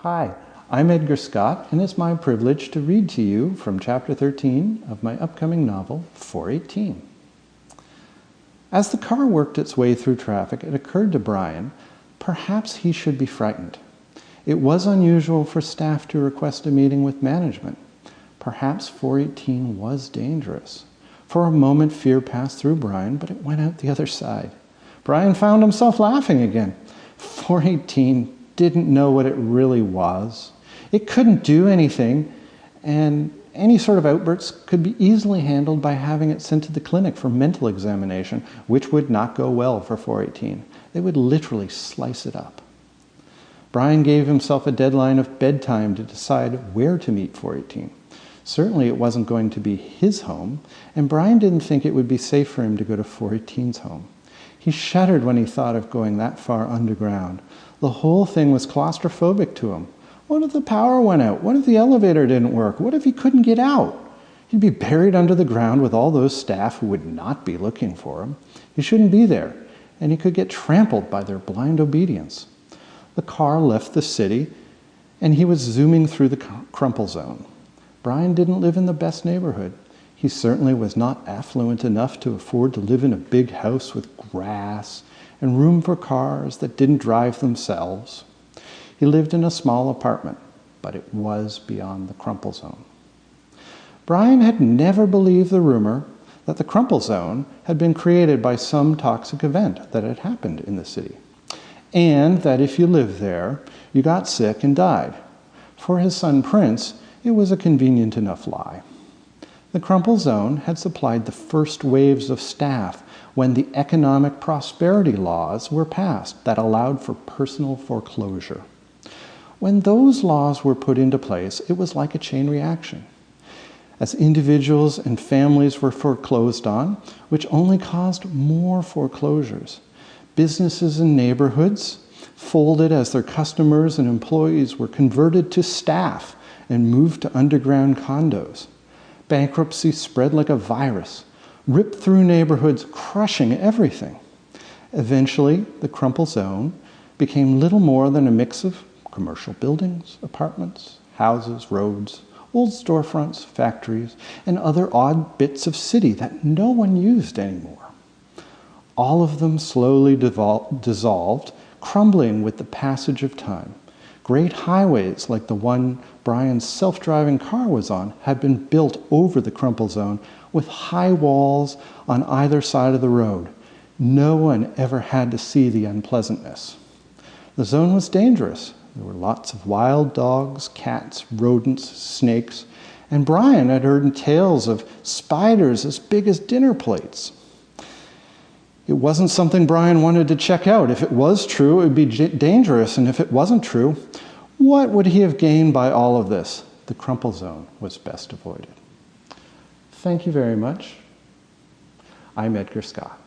Hi, I'm Edgar Scott, and it's my privilege to read to you from Chapter 13 of my upcoming novel, Ch13. As the car worked its way through traffic, it occurred to Brian, perhaps he should be frightened. It was unusual for staff to request a meeting with management. Perhaps Ch13 was dangerous. For a moment, fear passed through Brian, but it went out the other side. Brian found himself laughing again. Ch13 didn't know what it really was. It couldn't do anything, and any sort of outbursts could be easily handled by having it sent to the clinic for mental examination, which would not go well for Ch13. They would literally slice it up. Brian gave himself a deadline of bedtime to decide where to meet Ch13. Certainly it wasn't going to be his home, and Brian didn't think it would be safe for him to go to Ch13's home. He shuddered when he thought of going that far underground. The whole thing was claustrophobic to him. What if the power went out? What if the elevator didn't work? What if he couldn't get out? He'd be buried under the ground with all those staff who would not be looking for him. He shouldn't be there, and he could get trampled by their blind obedience. The car left the city, and he was zooming through the crumple zone. Brian didn't live in the best neighborhood. He certainly was not affluent enough to afford to live in a big house with grass and room for cars that didn't drive themselves. He lived in a small apartment, but it was beyond the crumple zone. Brian had never believed the rumor that the crumple zone had been created by some toxic event that had happened in the city, and that if you lived there, you got sick and died. For his son Prince, it was a convenient enough lie. The crumple zone had supplied the first waves of staff when the economic prosperity laws were passed that allowed for personal foreclosure. When those laws were put into place, it was like a chain reaction. As individuals and families were foreclosed on, which only caused more foreclosures, businesses and neighborhoods folded as their customers and employees were converted to staff and moved to underground condos. Bankruptcy spread like a virus, ripped through neighborhoods, crushing everything. Eventually, the crumple zone became little more than a mix of commercial buildings, apartments, houses, roads, old storefronts, factories, and other odd bits of city that no one used anymore. All of them slowly dissolved, crumbling with the passage of time. Great highways like the one Brian's self-driving car was on had been built over the crumple zone with high walls on either side of the road. No one ever had to see the unpleasantness. The zone was dangerous. There were lots of wild dogs, cats, rodents, snakes, and Brian had heard tales of spiders as big as dinner plates. It wasn't something Brian wanted to check out. If it was true, it would be dangerous, and if it wasn't true, what would he have gained by all of this? The crumple zone was best avoided. Thank you very much. I'm Edgar Scott.